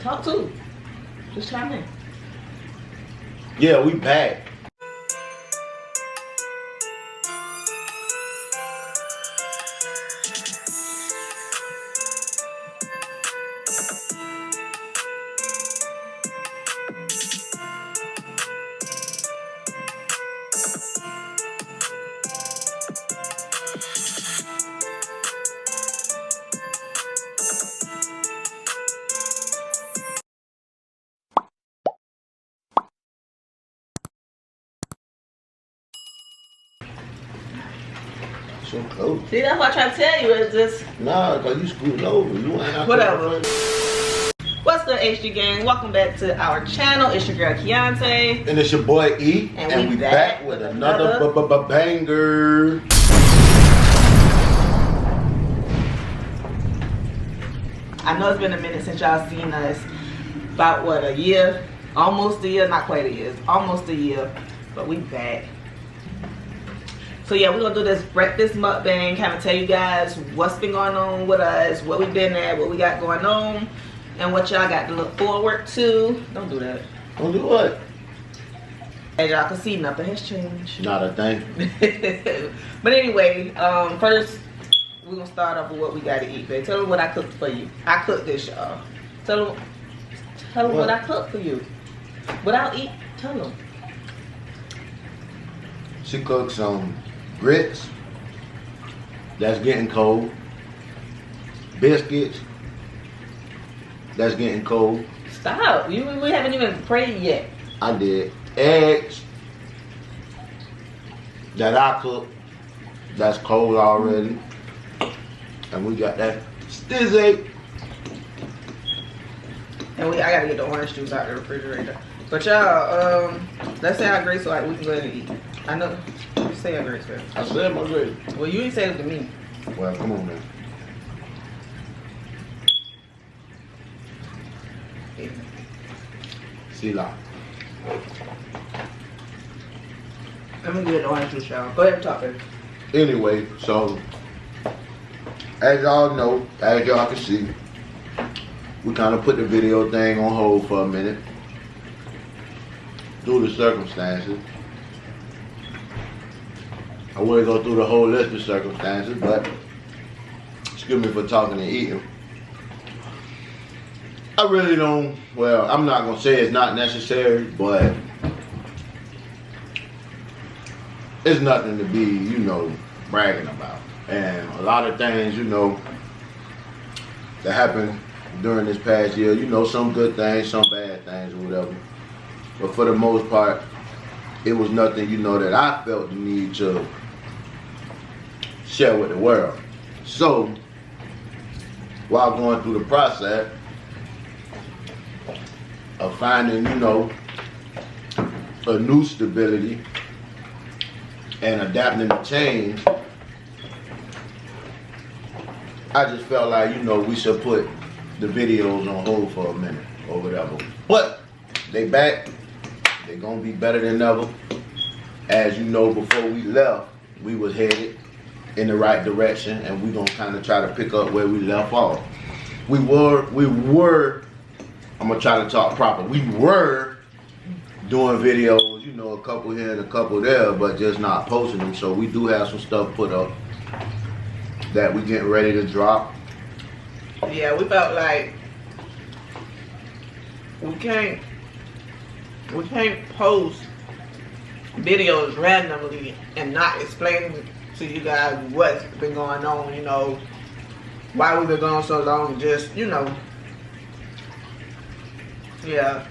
Talk too. Just chime in. Yeah, we back. So close. See, that's what I try to tell you. It's just Nah, cause you screwed over. You ain't out. Whatever. What's good, HG gang? Welcome back to our channel. It's your girl Keonta. And it's your boy E. And we back with another banger. I know it's been a minute since y'all seen us. About what, a year? Almost a year, not quite a year. It's almost a year. But we back. So yeah, we're gonna do this breakfast mukbang, kind of tell you guys what's been going on with us, what we've been at, what we got going on, and what y'all got to look forward to. Don't do that. Don't do what? As y'all can see, nothing has changed. Not a thing. But anyway, first we're gonna start off with what we gotta eat, babe. Tell them what I cooked for you. I cooked this, y'all. Tell them what I cooked for you. Without eat, tell them. She cooked some grits. That's getting cold. Biscuits. That's getting cold. Stop. We haven't even prayed yet. I did. Eggs. That I cooked. That's cold already. And we got that stizzy. And I gotta get the orange juice out of the refrigerator. But y'all, let's say our grace so we can go ahead and eat. I know. You say your grace first. I said my grace. Well, you ain't say it to me. Well, come on, man. See la. Let me get the orange juice, y'all. Go ahead and talk, baby. Anyway, so as y'all know, as y'all can see, we kind of put the video thing on hold for a minute due to circumstances. I wouldn't go through the whole list of circumstances, but excuse me for talking and eating. I really don't, well, I'm not gonna say it's not necessary, but it's nothing to be, you know, bragging about. And a lot of things, you know, that happened during this past year, you know, some good things, some bad things or whatever. But for the most part, it was nothing, you know, that I felt the need to share with the world. So, while going through the process of finding, you know, a new stability and adapting to change, I just felt like, you know, we should put the videos on hold for a minute or whatever. But they back. They gonna be better than ever. As you know, before we left, we was headed in the right direction, and we gonna kind of try to pick up where we left off. We were. I'm gonna try to talk proper. We were doing videos, you know, a couple here and a couple there, but just not posting them. So we do have some stuff put up that we getting ready to drop. Yeah, we felt like we can't post videos randomly and not explain to you guys what's been going on, you know, why we've been gone so long. Just, you know, yeah,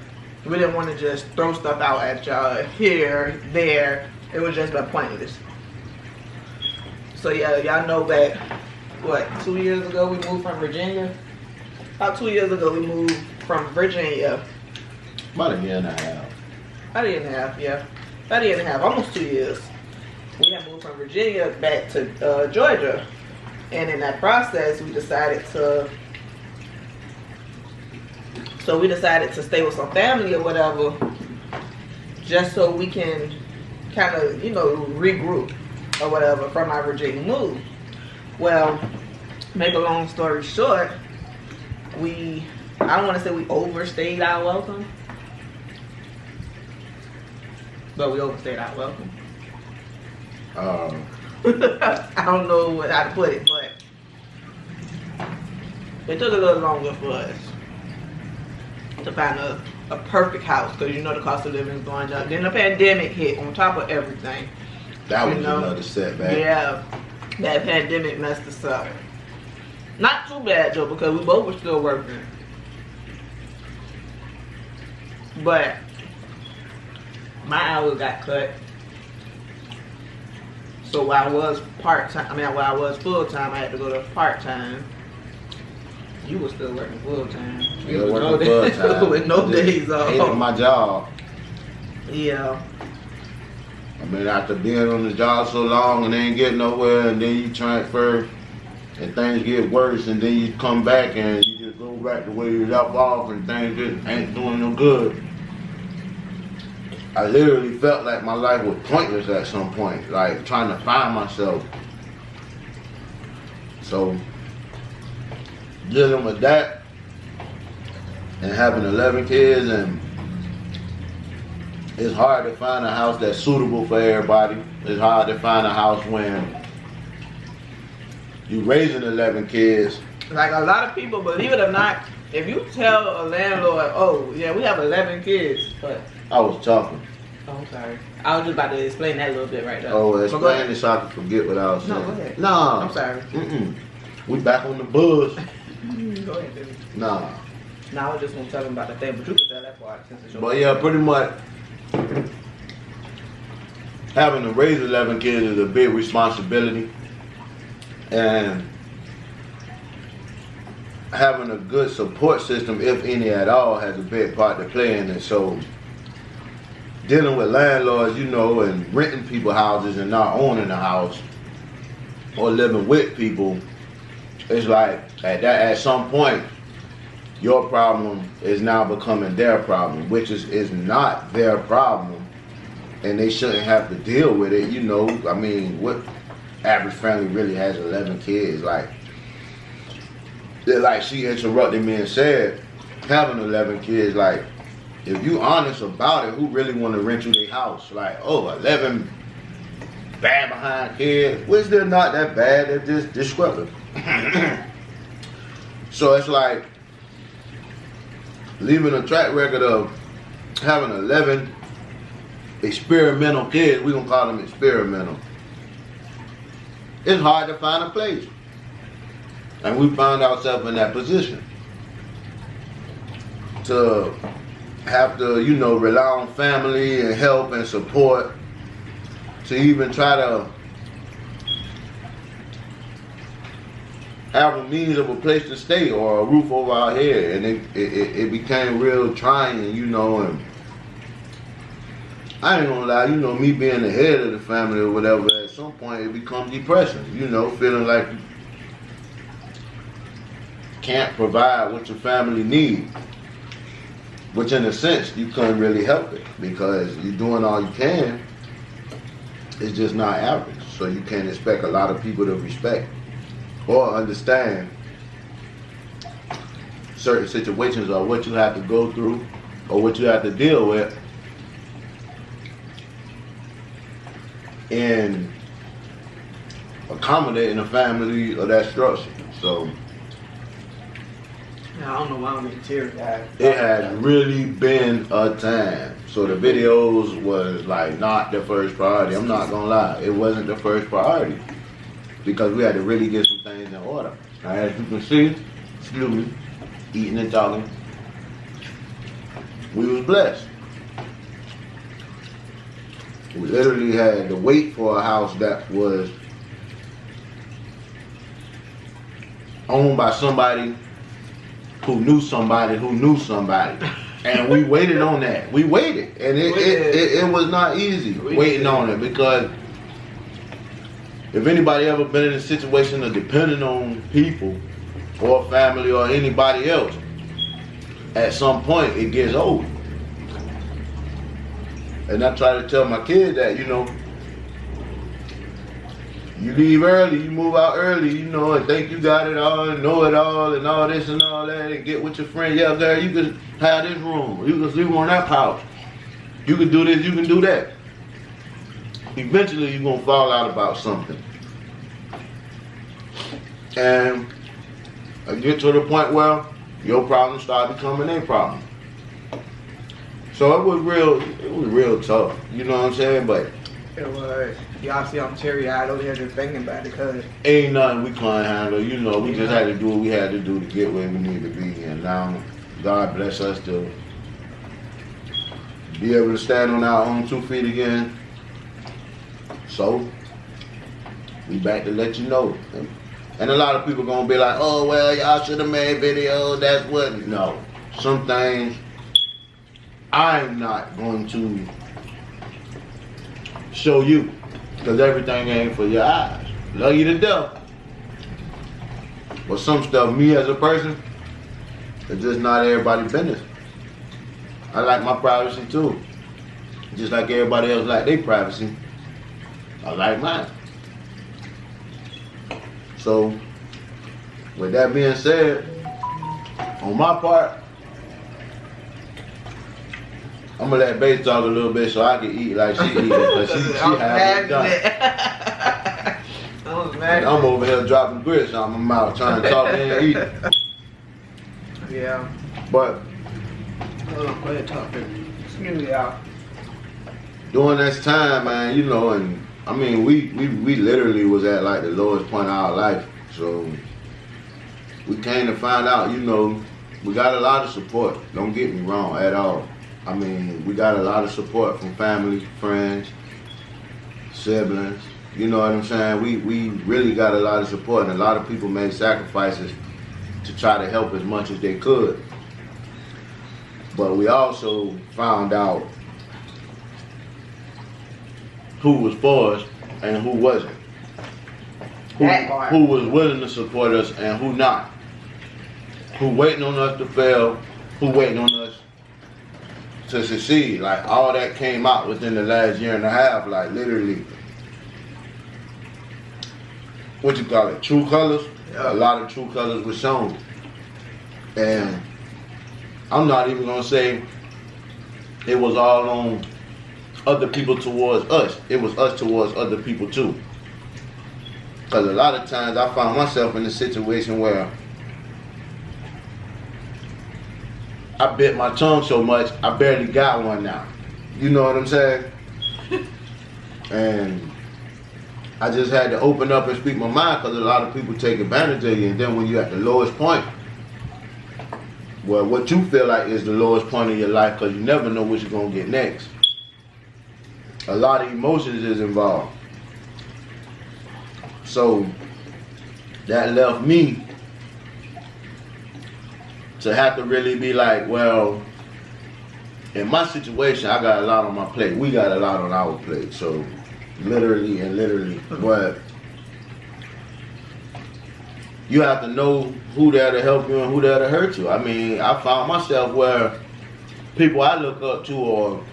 we didn't want to just throw stuff out at y'all here, there. It was just pointless. So yeah, y'all know that, what, 2 years ago we moved from Virginia? About 2 years ago we moved from Virginia. About a year and a half. About a year and a half, yeah. About a year and a half, almost 2 years. We had moved from Virginia back to Georgia. And in that process, we decided to stay with some family or whatever, just so we can kind of, you know, regroup or whatever from our Virginia move. Well, make a long story short, we I don't want to say we overstayed our welcome, but we overstayed our welcome. I don't know how to put it, but it took a little longer for us to find a perfect house, because you know the cost of living is going up. Then the pandemic hit on top of everything. That was another setback. Yeah, that pandemic messed us up. Not too bad though, because we both were still working. But my hours got cut. So while I was while I was full-time, I had to go to part-time. You were still working full-time. Still working full-time. With no days off. Hated my job. Yeah. I mean, after being on the job so long and ain't getting nowhere, and then you transfer and things get worse, and then you come back and you just go back the way you left off and things just ain't doing no good. I literally felt like my life was pointless at some point, like trying to find myself. So, dealing with that and having 11 kids, and it's hard to find a house that's suitable for everybody. It's hard to find a house when you raising 11 kids. Like a lot of people, believe it or not, if you tell a landlord, oh yeah, we have 11 kids, but I was talking. Oh, I'm sorry. I was just about to explain that a little bit right there. Oh, explain it so I can forget what I was saying. No, go ahead. Nah. I'm sorry. We back on the buzz. Go ahead, baby. Nah. I was just gonna tell him about the thing, but you can tell that part since it's your But yeah, pretty much having to raise 11 kids is a big responsibility, and having a good support system, if any at all, has a big part to play in it. So dealing with landlords, you know, and renting people houses and not owning a house or living with people, it's like at some point your problem is now becoming their problem, which is not their problem, and they shouldn't have to deal with it. You know, I mean, what average family really has 11 kids? Like she interrupted me and said, having 11 kids, like, if you honest about it, who really want to rent you their house? Like, oh, 11 bad behind kids, which they're not that bad, they're just disruptive. So it's like leaving a track record of having 11 experimental kids, we gonna call them experimental. It's hard to find a place. And we found ourselves in that position to have to, you know, rely on family and help and support to even try to have a means of a place to stay or a roof over our head. And it became real trying, you know, and I ain't gonna lie, you know, me being the head of the family or whatever, at some point it becomes depressing, you know, feeling like you can't provide what your family needs. Which in a sense, you couldn't really help it because you're doing all you can. It's just not average. So you can't expect a lot of people to respect or understand certain situations or what you have to go through or what you have to deal with in accommodating a family of that structure. So I don't know why I'm getting teary-eyed. it has really been a time. So the videos was like not the first priority. I'm not gonna lie, it wasn't the first priority because we had to really get some things in order. Now, as you can see, excuse me, eating and talking, we was blessed. We literally had to wait for a house that was owned by somebody who knew somebody who knew somebody. And we waited on that. We waited. And it was not easy waiting on it because if anybody ever been in a situation of depending on people or family or anybody else, at some point it gets old. And I try to tell my kids that, you know, You leave early, you move out early, you know, and think you got it all and know it all and all this and all that, and get with your friend. Yeah, girl, you can have this room. You can sleep on that couch. You can do this, you can do that. Eventually, you're going to fall out about something. And I get to the point where your problem start becoming their problem. So it was real tough. You know what I'm saying? But it was. Y'all see I'm teary-eyed over here just thinking about it because ain't nothing we couldn't handle. You know, we just had to do what we had to do to get where we need to be. And now, God bless us to be able to stand on our own 2 feet again. So, we back to let you know. And a lot of people gonna be like, oh, well, y'all should have made videos, that's what. No. Some things, I'm not going to show you. Because everything ain't for your eyes. Love you to death. But some stuff, me as a person, it's just not everybody's business. I like my privacy too. Just like everybody else like their privacy. I like mine. So, with that being said, on my part, I'm gonna let Bae talk a little bit so I can eat like she eat because she has it done. I'm over here dropping grits on my mouth trying to talk and eat. Yeah. But hold on, go ahead, talk. Excuse me, y'all. During this time, man, you know, and I mean, we literally was at like the lowest point of our life. So we came to find out, you know, we got a lot of support. Don't get me wrong at all. I mean, we got a lot of support from family, friends, siblings. You know what I'm saying? We really got a lot of support, and a lot of people made sacrifices to try to help as much as they could. But we also found out who was for us and who wasn't. Who was willing to support us and who not. Who waiting on us to fail, who waiting on us to succeed. Like, all that came out within the last year and a half, like literally. What you call it? True colors? Yeah. A lot of true colors were shown. And I'm not even gonna say it was all on other people towards us. It was us towards other people too. Because a lot of times I found myself in a situation where I bit my tongue so much, I barely got one now. You know what I'm saying? And I just had to open up and speak my mind because a lot of people take advantage of you. And then when you're at the lowest point, well, what you feel like is the lowest point of your life because you never know what you're going to get next. A lot of emotions is involved. So that left me to have to really be like, well, in my situation, I got a lot on my plate. We got a lot on our plate. So literally, but you have to know who there to help you and who there to hurt you. I mean, I found myself where people I look up to or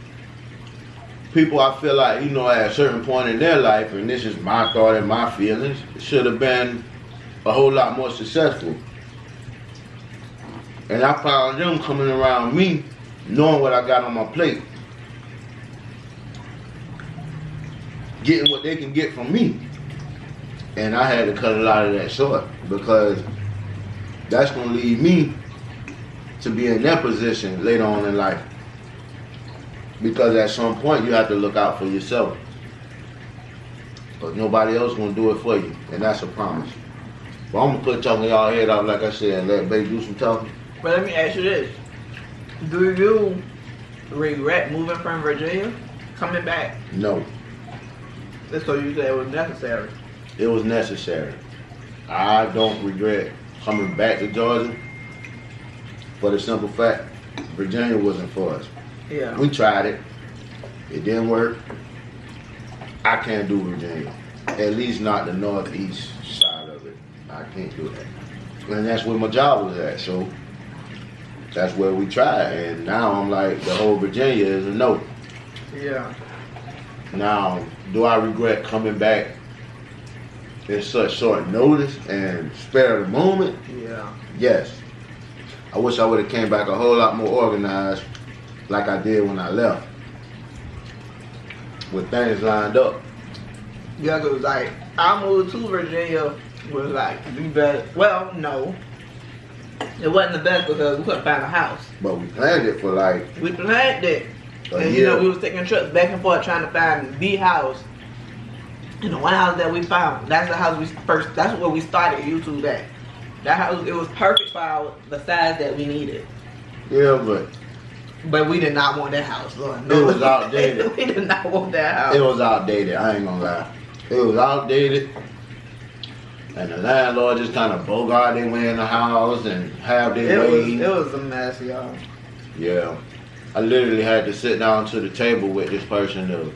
people I feel like, you know, at a certain point in their life, and this is my thought and my feelings, should have been a whole lot more successful. And I found them coming around me, knowing what I got on my plate, getting what they can get from me. And I had to cut a lot of that short because that's going to lead me to be in that position later on in life. Because at some point you have to look out for yourself. But nobody else going to do it for you. And that's a promise. But I'm going to quit talking y'all head off like I said and let Bae do some talking. But let me ask you this. Do you regret moving from Virginia, coming back? No. So you said it was necessary. It was necessary. I don't regret coming back to Georgia for the simple fact Virginia wasn't for us. Yeah. We tried it. It didn't work. I can't do Virginia. At least not the northeast side of it. I can't do that. And that's where my job was at. So that's where we tried. And now I'm like, the whole Virginia is a no. Yeah. Now, do I regret coming back in such short notice and spare of the moment, Yeah. yes. I wish I would have came back a whole lot more organized like I did when I left. With things lined up. Yeah, cause like I moved to Virginia was like the best. Well, no, it wasn't the best because we couldn't find a house. But we planned it for like We planned it, a and year. you know we was taking trips back and forth trying to find the house. And the one house that we found, that's the house we first. That's where we started YouTube at. That house, it was perfect for the size that we needed. Yeah, But we did not want that house. Lord. it was outdated. We did not want that house. It was outdated, I ain't gonna lie. It was outdated. And the landlord just kind of bogart their way in the house and have their way. It was a mess, y'all. Yeah. I literally had to sit down to the table with this person to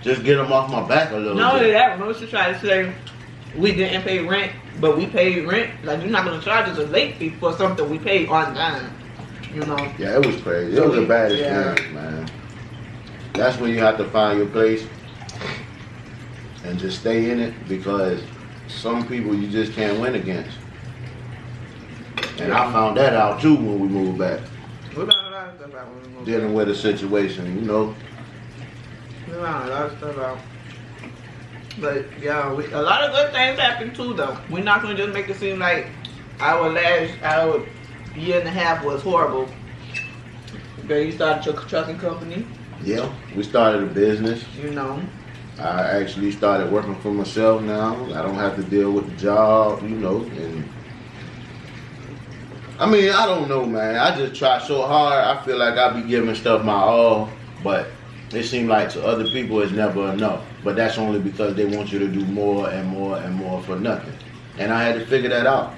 just get them off my back a little Not only bit. that, Melissa tried to say we didn't pay rent, but we paid rent. Like, you're not going to charge us a late fee for something we paid on time. You know? Yeah, it was crazy. It was a bad experience, man. That's when you have to find your place and just stay in it, because some people you just can't win against. And I found that out too when we moved back. We found a lot of stuff out when we moved Dealing back. with a situation, you know. We found a lot of stuff out. But, yeah, a lot of good things happened too, though. We're not going to just make it seem like our year and a half was horrible. Okay, you started your trucking company. Yeah, we started a business. You know. I actually started working for myself now. I don't have to deal with the job, you know. And I mean, I don't know, man. I just try so hard. I feel like I be giving stuff my all, but it seems like to other people it's never enough. But that's only because they want you to do more and more and more for nothing. And I had to figure that out.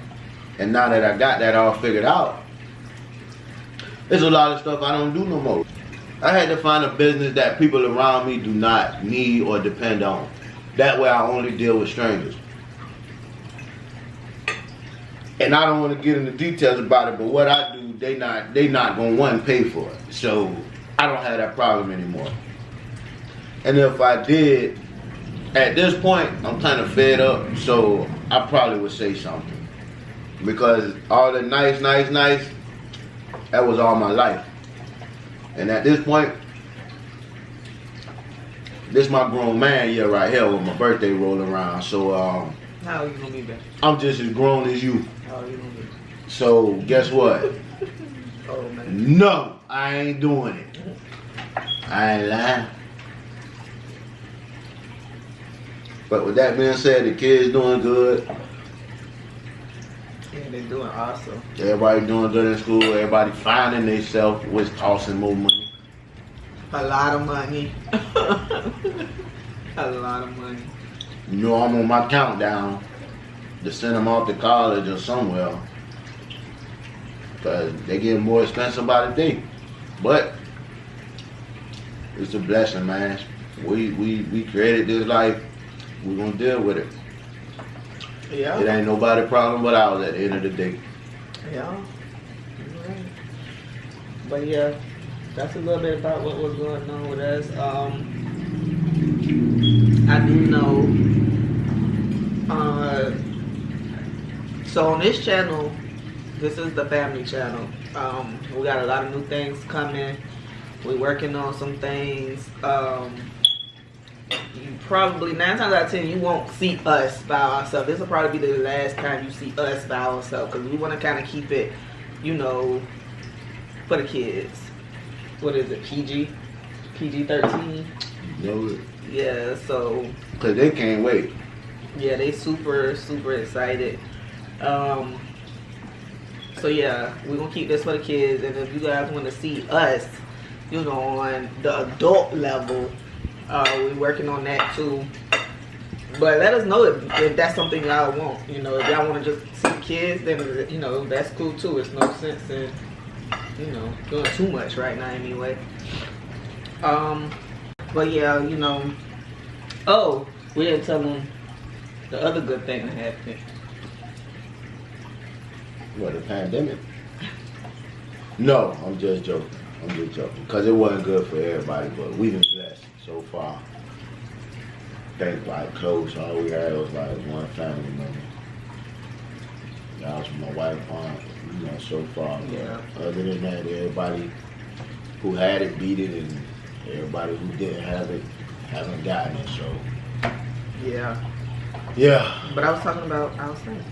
And now that I got that all figured out, there's a lot of stuff I don't do no more. I had to find a business that people around me do not need or depend on. That way I only deal with strangers. And I don't want to get into details about it, but what I do, they not gonna one pay for it. So I don't have that problem anymore. And if I did, at this point, I'm kind of fed up, so I probably would say something. Because all the nice, that was all my life. And at this point, this my grown man year right here with my birthday rolling around. So How are you going to be back? I'm just as grown as you. How are you going to be? So guess what? Oh, man. No, I ain't doing it. I ain't lying. But with that being said, the kids doing good. Yeah, they're doing awesome. Everybody doing good in school. Everybody finding themselves, was costing more money. A lot of money. A lot of money. You know, I'm on my countdown to send them off to college or somewhere. Because they get more expensive by the day. But it's a blessing, man. We created this life. We're going to deal with it. Yeah. It ain't nobody's problem but ours at the end of the day. Yeah. Right. But yeah, that's a little bit about what was going on with us. I do know. So on this channel, this is the family channel. We got a lot of new things coming. We're working on some things. You probably 9 times out of 10 you won't see us by ourselves. This will probably be the last time you see us by ourselves, because we want to kind of keep it, you know, for the kids. What is it? PG-13. Know it. Yeah. So. Cause they can't wait. Yeah, they super excited. So yeah, we're gonna keep this for the kids, and if you guys want to see us, you know, on the adult level, we're working on that too. But let us know if that's something y'all want. You know, if y'all want to just see the kids, then, you know, that's cool too. It's no sense in, you know, doing too much right now anyway. But yeah, you know. Oh, we didn't tell them the other good thing that happened. What, the pandemic? No, I'm just joking. Because it wasn't good for everybody, but we've been blessed so far. think like close. All we had was like one family member. That was my wife, aunt, you know, so far. Yeah. Other than that, everybody who had it beat it, and everybody who didn't have it haven't gotten it. So Yeah. yeah. But I was talking about our son.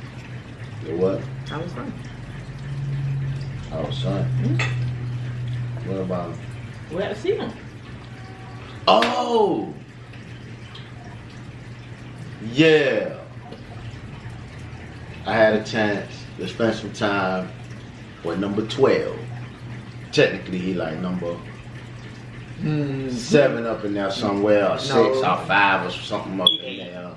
The what? Our son. Our son. Mm-hmm. What about him? We had to see him. Oh. Yeah. I had a chance to spend some time with number 12. Technically, he like number 7 up in there somewhere, or 6 or 5 or something up in there.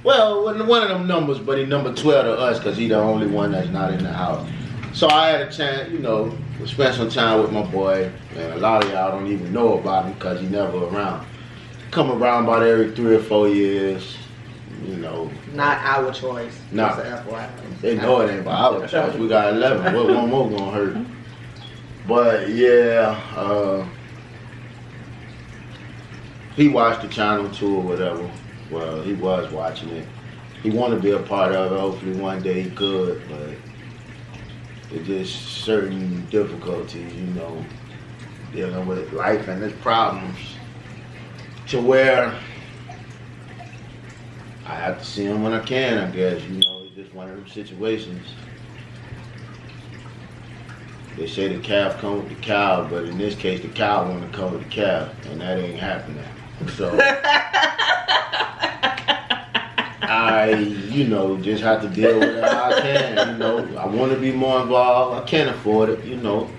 Well, one of them numbers, but he number 12 to us because he the only one that's not in the house. So I had a chance, you know, to spend some time with my boy, and a lot of y'all don't even know about him because he never around. Come around about every 3 or 4 years, you know. Not our choice. Nah. They know it ain't about our choice. We got 11. What one more gonna hurt? But yeah, he watched the channel too or whatever. Well, he was watching it. He wanted to be a part of it. Hopefully one day he could, but it's just certain difficulties, you know, dealing with life and its problems, to where I have to see him when I can, I guess. You know, it's just one of them situations. They say the calf come with the cow, but in this case, the cow want to come with the calf, and that ain't happening. So I, you know, just have to deal with it how I can. You know, I want to be more involved. I can't afford it. You know,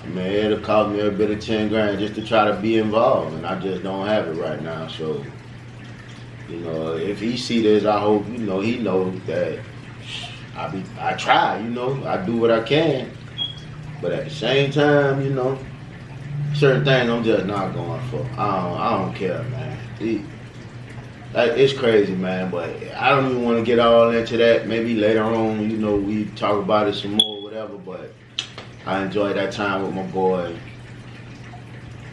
I mean, it'll cost me a bit of 10 grand just to try to be involved, and I just don't have it right now. So, you know, if he see this, I hope, you know, he knows that I try. You know, I do what I can. But at the same time, you know, certain things I'm just not going for. I don't care, man. It's crazy, man, but I don't even want to get all into that. Maybe later on, you know, we talk about it some more, whatever, but I enjoyed that time with my boy.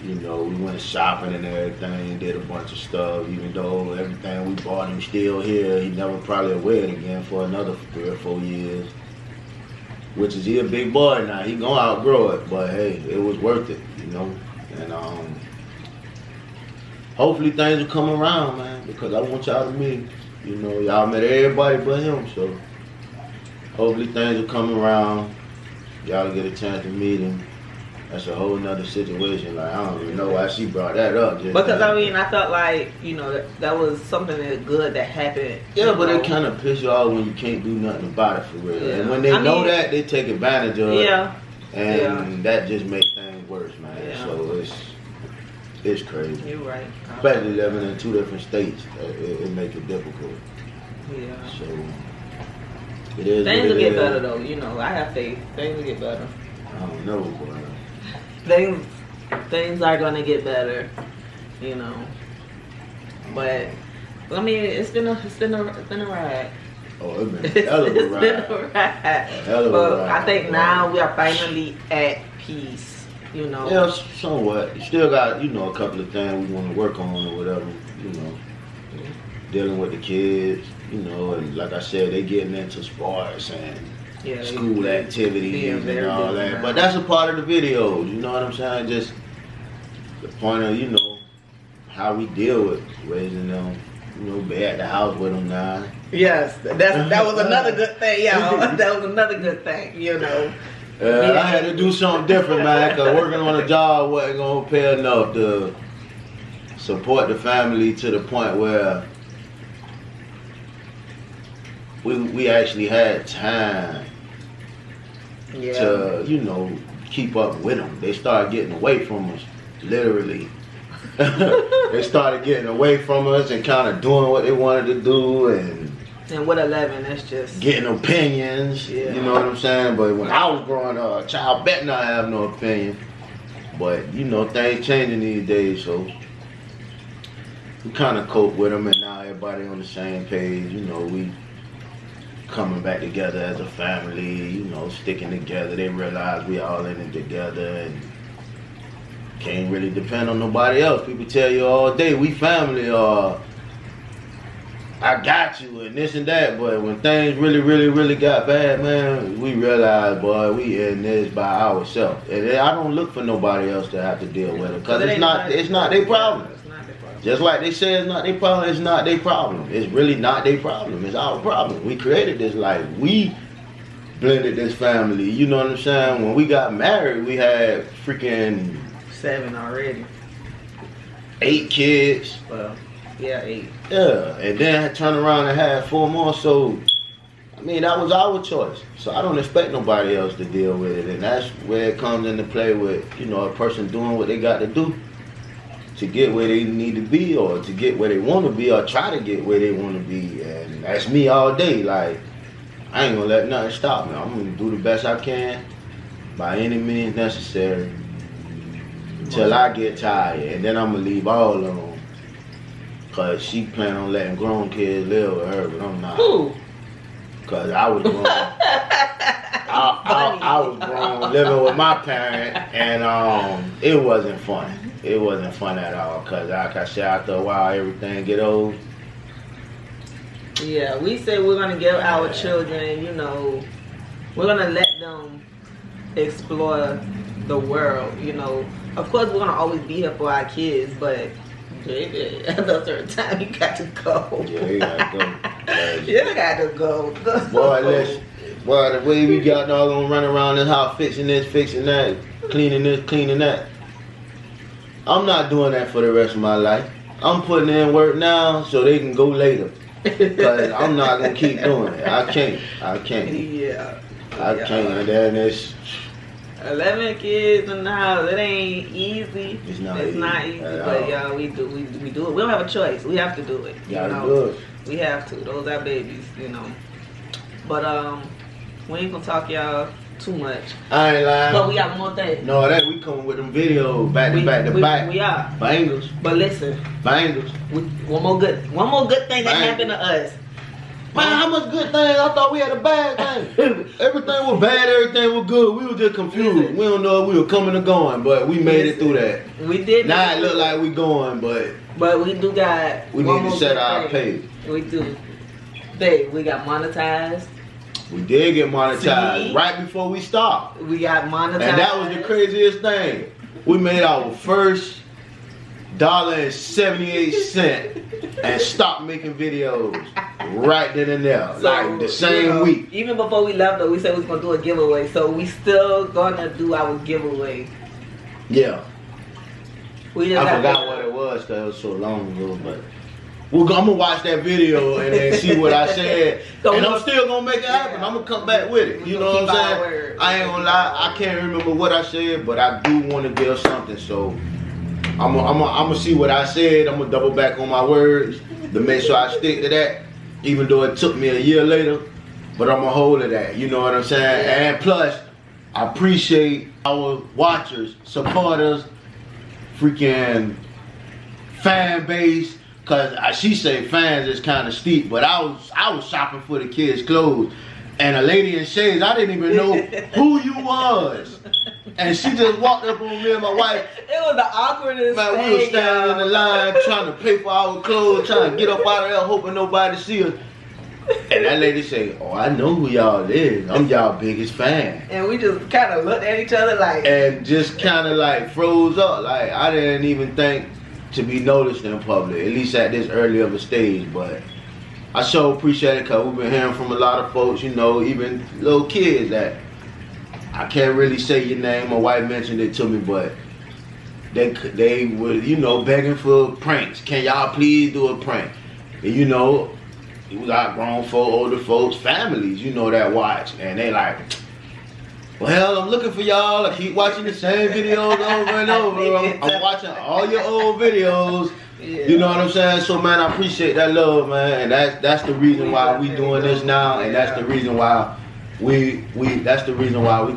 You know, we went shopping and everything, did a bunch of stuff, even though everything we bought him still here. He never probably will wear it again for another 3 or 4 years. Which is, he a big boy now. He gonna outgrow it, but hey, it was worth it, you know. And hopefully things will come around, man, because I want y'all to meet. You know, y'all met everybody but him, so hopefully things will come around. Y'all get a chance to meet him. That's a whole nother situation. Like, I don't even know why she brought that up. Because I mean, I felt like, you know, that was something that good that happened. Yeah, but it kind of piss you off when you can't do nothing about it for real. Yeah. And when they know that, they take advantage of it. Yeah. And that just makes things worse, man. Yeah. So it's crazy. You're right. Especially living in 2 different states, it makes it difficult. Yeah. So it is. Things will get better though. You know, I have faith. Things will get better. I don't know, boy. Things are gonna get better, you know. But I mean, it's been a ride. Oh, it's been a hell of a ride. It's been a ride. Hell of a ride. I think now we are finally at peace, you know. Yeah, somewhat. You still got, you know, a couple of things we want to work on or whatever, you know. Dealing with the kids, you know, and like I said, they getting into sports and school activities and all that. But that's a part of the video, you know what I'm saying? Just the point of, you know, how we deal with raising them, you know, be at the house with them now. Yes, that was another good thing, yeah. That was another good thing, you know. I had to do something different, man, because working on a job wasn't going to pay enough to support the family to the point where we actually had time to, you know, keep up with them. They started getting away from us, literally. They started getting away from us and kind of doing what they wanted to do, and with 11, that's just getting opinions. You know what I'm saying? But when I was growing up, a child better not have no opinion. But you know, things changing these days, so we kind of cope with them, and now everybody on the same page. You know, we coming back together as a family, you know, sticking together. They realize we all in it together and can't really depend on nobody else. People tell you all day, we family, or I got you and this and that, but when things really got bad, man, we realized, boy, we in this by ourselves. And I don't look for nobody else to have to deal with it, because it's not their problem. Just like they say it's not their problem, it's not their problem. It's really not their problem, it's our problem. We created this life. We blended this family, you know what I'm saying? When we got married, we had freaking 7 already. 8 kids. Well, yeah, 8. Yeah, and then I turned around and had 4 more, so I mean that was our choice. So I don't expect nobody else to deal with it, and that's where it comes into play with, you know, a person doing what they got to do to get where they need to be, or to get where they want to be, or try to get where they want to be. And that's me all day. Like, I ain't gonna let nothing stop me. I'm gonna do the best I can by any means necessary until I get tired, and then I'm gonna leave all alone. Cause she plan on letting grown kids live with her, but I'm not. Who? Cause I was grown. I was grown living with my parent, and it wasn't fun. It wasn't fun at all. Cause like I said, after a while, everything get old. Yeah, we say we're gonna give our children, you know, we're gonna let them explore the world. You know, of course, we're gonna always be here for our kids, but at a certain time, you got to go. Yeah, you gotta go. You got to go. Boy, listen. Boy, the way we got all gonna run around this house fixing this, fixing that, cleaning this, cleaning that. I'm not doing that for the rest of my life. I'm putting in work now so they can go later. Cause I'm not gonna keep doing it. I can't. Yeah. I can't. And then it's 11 kids in the house. It ain't easy. It's not easy. But yeah, we do it. We don't have a choice. We have to do it. You gotta do it. We have to. Those are babies, you know. But we ain't gonna talk y'all too much. I ain't lying. But we got one more thing. No, that we coming with them videos back to back. We are. Bangers. But listen. Bangers. One more good thing that happened to us. Man, how much good things? I thought we had a bad thing. Everything was bad, everything was good. We were just confused. Listen. We don't know if we were coming or going, but we made it through that. We did. Now it look like we going, but we do got. We need to set our page. We do. Babe, we got monetized. We did get monetized. See? Right before we stopped. We got monetized. And that was the craziest thing. We made our first $1.78 and stopped making videos right then and there. So, like the same week. Even before we left though, we said we was gonna do a giveaway. So we still gonna do our giveaway. Yeah. We just I forgot what it was because it was so long ago, but I'm gonna watch that video and then see what I said. And I'm still gonna make it happen. I'm gonna come back with it. You know what I'm saying? I ain't gonna lie, I can't remember what I said, but I do want to give something. So I'm gonna see what I said. I'm gonna double back on my words to make sure I stick to that, even though it took me a year later. But I'm gonna hold to that. You know what I'm saying? And plus, I appreciate our watchers, supporters, freaking fan base. Cause she say fans is kind of steep, but I was shopping for the kids' clothes, and a lady in shades, I didn't even know who you was, and she just walked up on me and my wife. It was the awkwardest man, thing. We were standing in the line trying to pay for our clothes, trying to get up out of there, hoping nobody see us. And that lady say, "Oh, I know who y'all is. I'm y'all biggest fan." And we just kind of looked at each other like, and just kind of like froze up. Like I didn't even think to be noticed in public, at least at this early of a stage. But I sure appreciate it because we've been hearing from a lot of folks, you know, even little kids that I can't really say your name. My wife mentioned it to me, but they were, you know, begging for pranks. Can y'all please do a prank? And you know, we got grown folk, older folks, families, you know, that watch, and they like, well, I'm looking for y'all. I keep watching the same videos over and over. I'm watching all your old videos. Yeah. You know what I'm saying? So man, I appreciate that love, man. And that's the reason why we doing this now, and that's the reason why we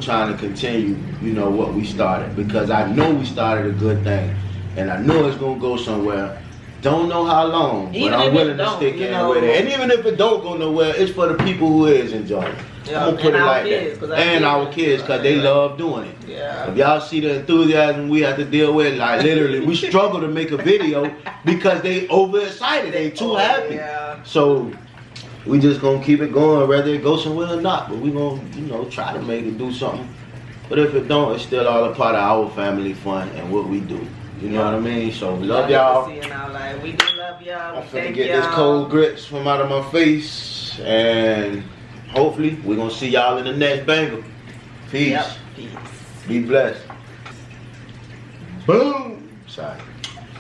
trying to continue, you know, what we started. Because I know we started a good thing, and I know it's gonna go somewhere. Don't know how long, but I'm willing to stick in with it. And even if it don't go nowhere, it's for the people who is enjoying it. Yeah, I'm gonna put it like kids, that. And our kids, cause they love doing it. Yeah. If y'all see the enthusiasm we have to deal with, like literally, we struggle to make a video because they overexcited. They too happy. Yeah. So we just gonna keep it going, whether it goes somewhere or not. But we gonna, you know, try to make it do something. But if it don't, it's still all a part of our family fun and what we do. You know what I mean? So love y'all. We do love y'all. I'm finna get this cold grits from out of my face, and hopefully we're gonna see y'all in the next banger. Peace. Yep. Peace. Be blessed. Boom. Sorry.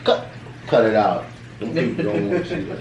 Cut it out. Them people don't want to see that.